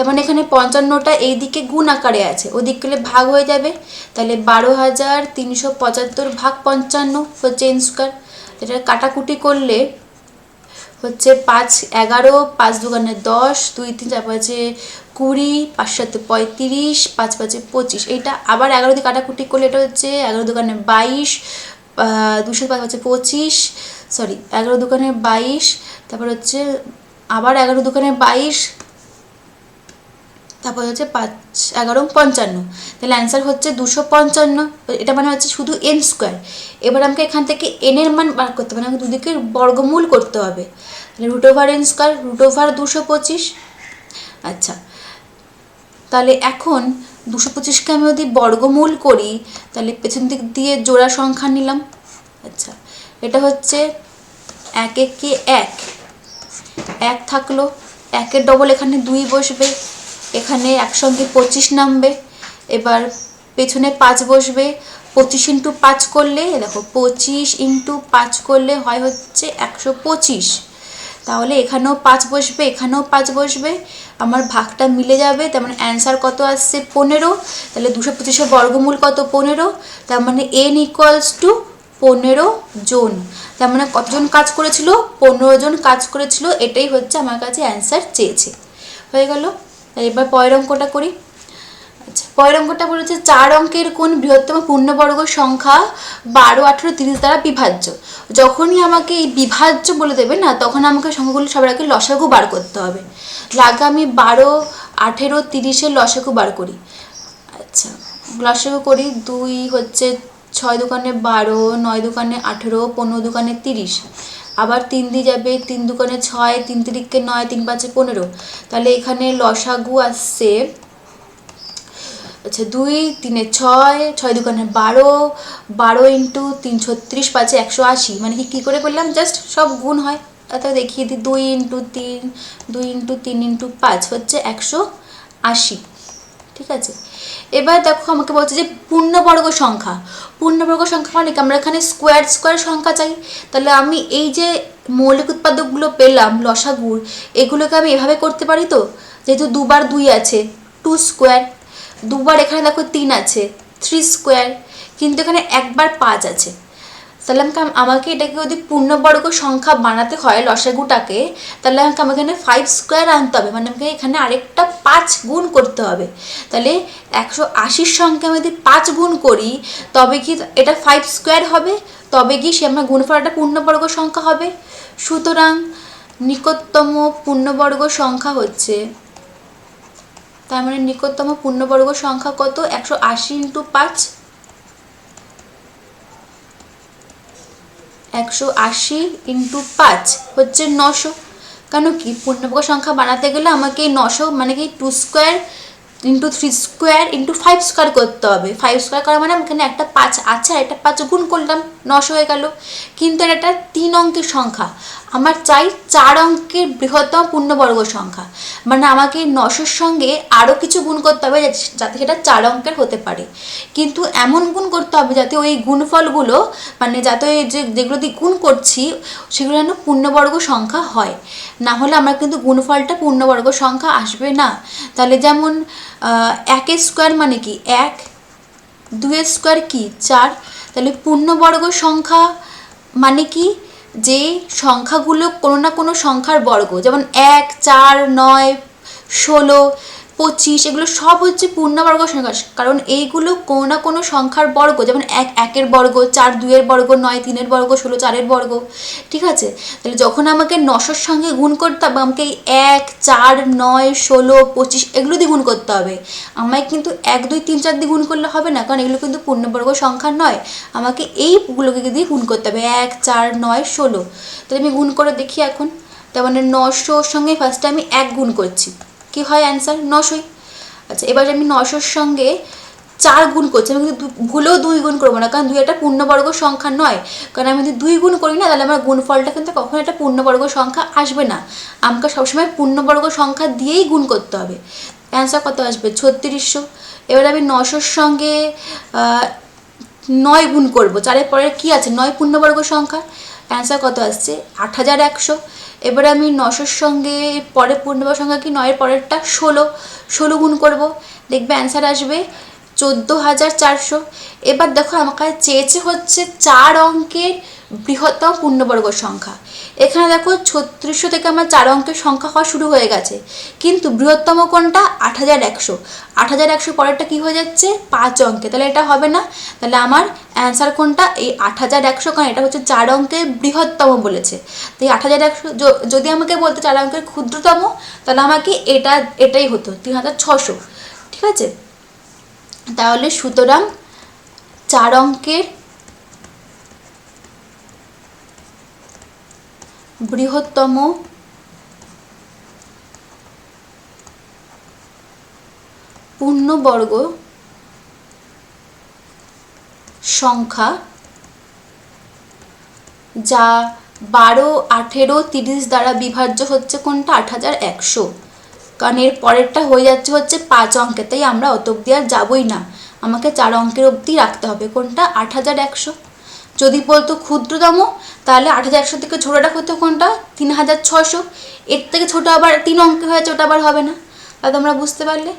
তার মানে এখানে 55টা এইদিকে গুণ আকারে আছে, ওদিক গেলে ভাগ হয়ে যাবে। তাহলে 12,375 ভাগ 55 হচ্ছে এন স্কোয়ার। এটা কাটাকুটি করলে হচ্ছে 5 11, 5 দুগুণে 10, 2 3 4 5 20, 5 7 35, 5 5 25। এইটা আবার 11 দিয়ে কাটাকুটি করলে এটা হচ্ছে 11 দুগুণে 22, 2 5 5 25, সরি 11 দুগুণে 22, তারপর হচ্ছে আবার 11 দুগুণে 22, তারপর হচ্ছে 5 11 55। তাহলে অ্যান্সার হচ্ছে 255। এটা মানে হচ্ছে শুধু এন স্কোয়ার। এবার আমাকে এখান থেকে এন এর মান বার করতে হবে, আমাকে দুদিকে বর্গমূল করতে হবে। তাহলে root over N square, root over 225। আচ্ছা, তাহলে এখন 225কে আমি যদি বর্গমূল করি তাহলে পেছন দিক দিয়ে জোড়া সংখ্যা নিলাম। আচ্ছা, এটা হচ্ছে 1 1 1, 1 থাকলো, 1-এর ডবল এখানে 2 বসবে, এখানে একসঙ্গে 25 নামবে। এবার পেছনে 5 বসবে, 25 × 5 করলে দেখো 25 × 5 করলে হয় হচ্ছে 125। তাহলে এখানেও 5 বসবে, এখানেও 5 বসবে, আমার ভাগটা মিলে যাবে। তার মানে অ্যান্সার কত আসছে 15। তাহলে 225-এর বর্গমূল কত 15, তার মানে n = 15 জন। তার মানে কতজন কাজ করেছিল 15 জন কাজ করেছিল, এটাই হচ্ছে আমার কাছে অ্যান্সার চেয়েছে। হয়ে গেল। এবার পরের অঙ্কটা করি। আচ্ছা, পরের অঙ্কটা বলেছে 4 অঙ্কের কোন বৃহত্তম পূর্ণবর্গ সংখ্যা 12 18 30 দ্বারা বিভাজ্য। যখনই আমাকে এই বিভাজ্য বলে দেবে না, তখন আমাকে সংখ্যাগুলো সবার আগে লসাগু বার করতে হবে। আগে আমি 12 18 30-এর লসাগু বার করি। আচ্ছা, লসাগু করি। 2 হচ্ছে 6 দুগুণে 12, 9 দুগুণে 18, 15 দুগুণে 30। আবার 3 দিয়ে যাবে, 3 দুগুণে 6, 3 3-কে 9, 3 5 15। তাহলে এখানে লসাগু আসছে, আচ্ছা 2 3 6, 6 দুগুণে 12, 12 × 3 36, 5 180। মানে কি করে করলাম, জাস্ট সব গুণ হয়। অর্থাৎ দেখিয়ে দিই, 2 × 3, 2 × 3 × 5 হচ্ছে 180। ঠিক আছে। এবার দেখো আমাকে বলছে যে পূর্ণবর্গ সংখ্যা। পূর্ণবর্গ সংখ্যা মানে কি, আমরা এখানে স্কোয়ার স্কোয়ার সংখ্যা চাই। তাহলে আমি এই যে মৌলিক উৎপাদকগুলো পেলাম লসাগুর, এগুলোকে আমি এভাবে করতে পারি। তো যেহেতু 2 বার 2 আছে 2 স্কোয়ার, 2 বার এখানে দেখো 3 আছে 3 স্কোয়ার, কিন্তু এখানে 1 বার 5 আছে। তাহলে আমাকে এটাকে যদি পূর্ণবর্গ সংখ্যা বানাতে হয় লসাগুটাকে, তাহলে আমাকে এখানে 5 স্কোয়ার আনতে হবে, মানে আমাকে এখানে আরেকটা 5 গুণ করতে হবে। তাহলে 180-র সঙ্গে আমি যদি 5 গুণ করি তবে কি এটা 5 স্কোয়ার হবে, তবে কি সে আমার গুণফলটা পূর্ণবর্গ সংখ্যা হবে। সুতরাং নিকটতম পূর্ণবর্গ সংখ্যা হচ্ছে, তার মানে নিকটতম পূর্ণবর্গ সংখ্যা কত, 180 × 5, 180 × 5 হচ্ছে 900। কেন কি পূর্ণবর্গ সংখ্যা বানাতে গেলে আমাকে 900 মানে কি 2 স্কোয়ার × 3 স্কোয়ার × 5 স্কোয়ার করতে হবে। 5 স্কোয়ার করা মানে এখানে একটা 5 আছে আর একটা 5 গুণ করলাম 900 হয়ে গেল। কিন্তু এটা 3 অঙ্কের সংখ্যা, আমার চাই 4 অঙ্কের বৃহত্তম পূর্ণবর্গ সংখ্যা। মানে আমাকে 900-র সঙ্গে আরও কিছু গুণ করতে হবে যাতে সেটা 4 অঙ্কের হতে পারে। কিন্তু এমন গুণ করতে হবে যাতে ওই গুণফলগুলো, মানে যাতে ওই যেগুলো দিয়ে গুণ করছি সেগুলো যেন পূর্ণবর্গ সংখ্যা হয়, না হলে আমার কিন্তু গুণফলটা পূর্ণবর্গ সংখ্যা আসবে না। তাহলে যেমন 1 স্কোয়ার মানে কি 1, 2 স্কোয়ার কি 4। তাহলে পূর্ণবর্গ সংখ্যা মানে কি, যে সংখ্যাগুলো কোনো না কোনো সংখ্যার বর্গ, যেমন 1 4 9 16 25, এগুলো সব হচ্ছে পূর্ণবর্গ সংখ্যা, কারণ এইগুলো কোনো না কোনো সংখ্যার বর্গ। যেমন 1 1-এর বর্গ, 4 2-এর বর্গ, 9 3-এর বর্গ, 16 4-এর বর্গ। ঠিক আছে। তাহলে যখন আমাকে 900-র সঙ্গে গুণ করতে হবে, আমাকে 1 4 9 16 25 এগুলো দিয়ে গুণ করতে হবে। আমায় কিন্তু 1 2 3 4 দিয়ে গুণ করলে হবে না, কারণ এগুলো কিন্তু পূর্ণবর্গ সংখ্যা নয়। আমাকে এইগুলোকে দিয়ে গুণ করতে হবে 1 4 9 16। তাহলে আমি গুণ করে দেখি এখন। তার মানে 900-র সঙ্গে ফার্স্টে আমি 1 গুণ করছি, কি হয় অ্যান্সার 900। আচ্ছা, এবার আমি 900-র সঙ্গে 4 গুণ করছি, আমি কিন্তু ভুলেও 2 গুণ করবো না, কারণ 2 একটা পূর্ণবর্গ সংখ্যা নয়। কারণ আমি যদি 2 গুণ করি না, তাহলে আমার গুণফলটা কিন্তু কখনো একটা পূর্ণবর্গ সংখ্যা আসবে না। আমাকে সবসময় পূর্ণবর্গ সংখ্যা দিয়েই গুণ করতে হবে। অ্যান্সার কত আসবে 3600। এবার আমি 900-র সঙ্গে 9 গুণ করবো, 4-এর পরে কি আছে 9 পূর্ণবর্গ সংখ্যা। অ্যান্সার কত আসছে 8100। এবারে আমি 900-র সঙ্গে পরের পূর্ণবর্গ সংখ্যা কি 9-এর পরেরটা 16 গুণ করব, দেখবে অ্যান্সার আসবে 14400। এবার দেখো আমাকে চেয়েছে হচ্ছে 4 অঙ্কের বৃহত্তম পূর্ণবর্গ সংখ্যা। এখানে দেখো 3600 থেকে আমার 4 অঙ্কের সংখ্যা হওয়া শুরু হয়ে গেছে, কিন্তু বৃহত্তম কোনটা 8100। 8100 পরেরটা কি হয়ে যাচ্ছে 5 অঙ্কে, তাহলে এটা হবে না। তাহলে আমার অ্যান্সার কোনটা এই 8100, কারণ এটা হচ্ছে 4 অঙ্কের বৃহত্তম বলেছে। তো এই 8100 যদি আমাকে বলতে 4 অঙ্কের ক্ষুদ্রতম, তাহলে আমাকে এটাই হতো 3600। ঠিক আছে, তাহলে সুতরাং 4 অঙ্কের বৃহত্তম পূর্ণবর্গ সংখ্যা যা 12, 18, 30 দ্বারা বিভাজ্য হচ্ছে কোনটা 8100। কারণ এর পরেরটা হয়ে যাচ্ছে হচ্ছে 5 অঙ্কে, তাই আমরা অত অব্দি আর যাবই না, আমাকে 4 অঙ্কের অবধি রাখতে হবে কোনটা 8100। যদি বলতো ক্ষুদ্রতম, তাহলে 8100 থেকে ছোটোটা হতো কোনটা 3600। এর থেকে ছোটো আবার 3 অঙ্কে হয়েছে, ওটা আবার হবে না। তাহলে তোমরা বুঝতে পারলে।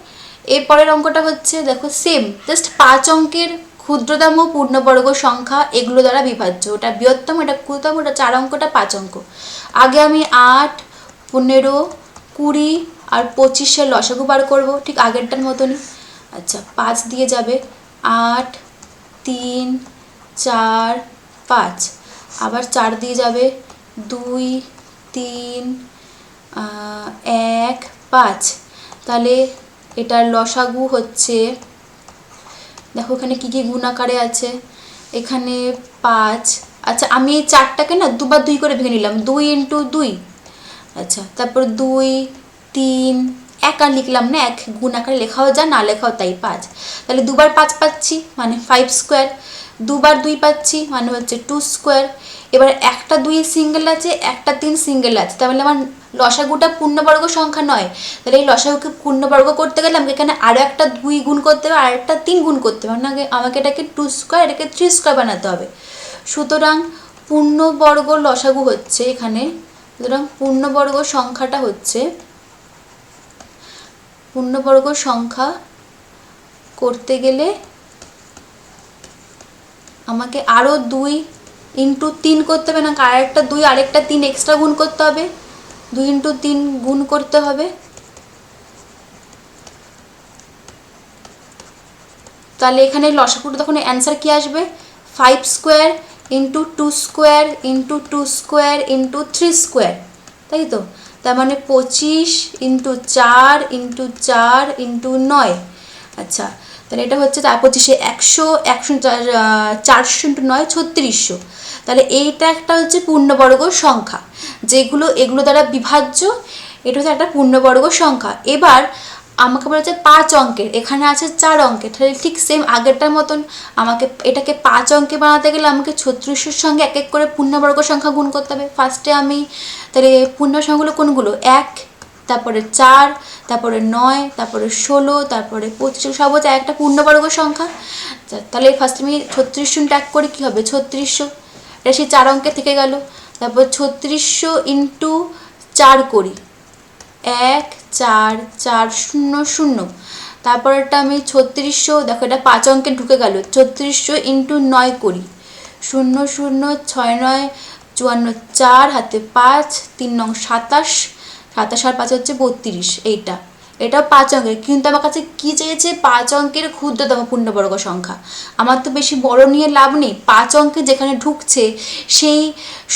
এরপরের অঙ্কটা হচ্ছে দেখো সেম, জাস্ট 5 অঙ্কের ক্ষুদ্রতম পূর্ণবর্গ সংখ্যা এগুলো দ্বারা বিভাজ্য, ওটা বৃহত্তম, এটা ক্ষুদ্রতম, ওটা 4 অঙ্কটা 5 অঙ্ক। আগে আমি 8, 15, 20 আর 25-এর লসাগু বার করবো, ঠিক আগেরটার মতনই। আচ্ছা, 5 দিয়ে যাবে 8, 3, 4, 5, আবার 4 দিয়ে যাবে 2, 3, 1, 5। তাহলে এটার লসাগু হচ্ছে, দেখো এখানে কী কী গুণ আকারে আছে, এখানে 5। আচ্ছা, আমি এই 4টাকে না 2 বার 2 করে ভেঙে নিলাম, 2 × 2। আচ্ছা, তারপর 2, 3, 1 আর লিখলাম না, 1 গুণ আকারে লেখাও যা, না লেখাও তাই 5। তাহলে 2 বার 5 পাচ্ছি মানে 5 স্কোয়ার, 2 বার 2 পাচ্ছি মানে হচ্ছে 2 স্কোয়ার। এবার একটা 2 সিঙ্গেল আছে, একটা 3 সিঙ্গেল আছে, তাহলে আমার লসাগুটা পূর্ণবর্গ সংখ্যা নয়। তাহলে এই লসাগুকে পূর্ণবর্গ করতে গেলে আমাকে এখানে আরও একটা 2 গুণ করতে হবে, আর একটা 3 গুণ করতে হবে, মানে আমাকে এটাকে 2 স্কোয়ার, এটাকে 3 স্কোয়ার বানাতে হবে। সুতরাং পূর্ণবর্গ লসাগু হচ্ছে এখানে, সুতরাং পূর্ণবর্গ সংখ্যাটা হচ্ছে, পূর্ণবর্গ সংখ্যা করতে গেলে আমাকে আরও 2 × 3 করতে হবে, না আরেকটা 2 আরেকটা 3 এক্সট্রা গুণ করতে হবে, 2 × 3 গুণ করতে হবে। তাহলে এখানে লসাগুটা তখন অ্যান্সার কি আসবে 5 স্কোয়ার × 2 স্কোয়ার × 2 স্কোয়ার × 3 স্কোয়ার, তাই তো। তার মানে 25 × 4 × 4 × 9। আচ্ছা, তাহলে এটা হচ্ছে তার 25-এ 100, 400 × 9 3600। তাহলে এইটা একটা হচ্ছে পূর্ণবর্গ সংখ্যা, যেগুলো এগুলো দ্বারা বিভাজ্য, এটা হচ্ছে একটা পূর্ণবর্গ সংখ্যা। এবার আমাকে বলা হচ্ছে 5 অঙ্কের, এখানে আছে 4 অঙ্কের, তাহলে ঠিক সেম আগেরটার মতন আমাকে এটাকে 5 অঙ্কে বানাতে গেলে আমাকে 3600-র সঙ্গে এক এক করে পূর্ণবর্গ সংখ্যা গুণ করতে হবে। ফার্স্টে আমি তাহলে পূর্ণ সংখ্যাগুলো কোনগুলো 1, তারপরে 4, তারপরে 9, তারপরে 16, তারপরে 25, সব হচ্ছে একটা পূর্ণবর্গ সংখ্যা। তাহলে ফার্স্টে আমি 3600 ট্যাগ করে কী হবে 3600, এটা সেই 4 অঙ্কে থেকে গেল। তারপর 3600 × 4 করি, 1, 4, 4, 0, 0। তারপরেরটা আমি 3600, দেখো এটা 5 অঙ্কে ঢুকে গেল, 3600 × 9 করি, 0, 0, 6, 9, 54, 4 হাতে 5, 3 নং 27, 27 আর 5 হচ্ছে 32। এটাও 5 অঙ্কের, কিন্তু আমার কাছে কী চেয়েছে 5 অঙ্কের ক্ষুদ্রতম পূর্ণবর্গ সংখ্যা। আমার তো বেশি বড় নিয়ে লাভ নেই, 5 অঙ্কে যেখানে ঢুকছে সেই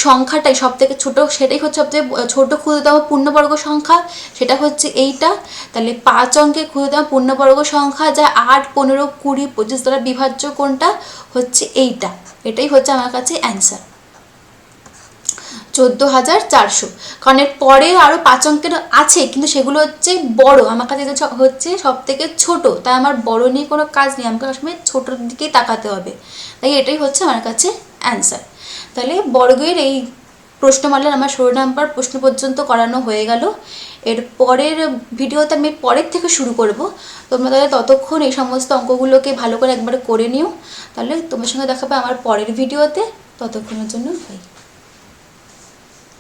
সংখ্যাটাই সব থেকে ছোটো, সেটাই হচ্ছে সবথেকে ছোটো ক্ষুদ্রতম পূর্ণবর্গ সংখ্যা, সেটা হচ্ছে এইটা। তাহলে 5 অঙ্কের ক্ষুদ্রতম পূর্ণবর্গ সংখ্যা যা 8, 15, 20, 25 দ্বারা বিভাজ্য কোনটা হচ্ছে এইটা, এটাই হচ্ছে আমার কাছে অ্যান্সার 14400। কারণ এর পরে আরও 5 অঙ্কের আছে, কিন্তু সেগুলো হচ্ছে বড়, আমার কাছে হচ্ছে সব থেকে ছোটো, তাই আমার বড় নিয়ে কোনো কাজ নেই, আমাকে সবসময় ছোটোর দিকেই তাকাতে হবে, তাই এটাই হচ্ছে আমার কাছে অ্যান্সার। তাহলে বর্গের এই প্রশ্নমালার আমার 16 নাম্বার প্রশ্ন পর্যন্ত করানো হয়ে গেল। এর পরের ভিডিওতে আমি পরের থেকে শুরু করব, তোমরা তাহলে ততক্ষণ এই সমস্ত অঙ্কগুলোকে ভালো করে একবার করে নিও। তাহলে তোমার সঙ্গে দেখাবে আমার পরের ভিডিওতে, ততক্ষণের জন্য বাই।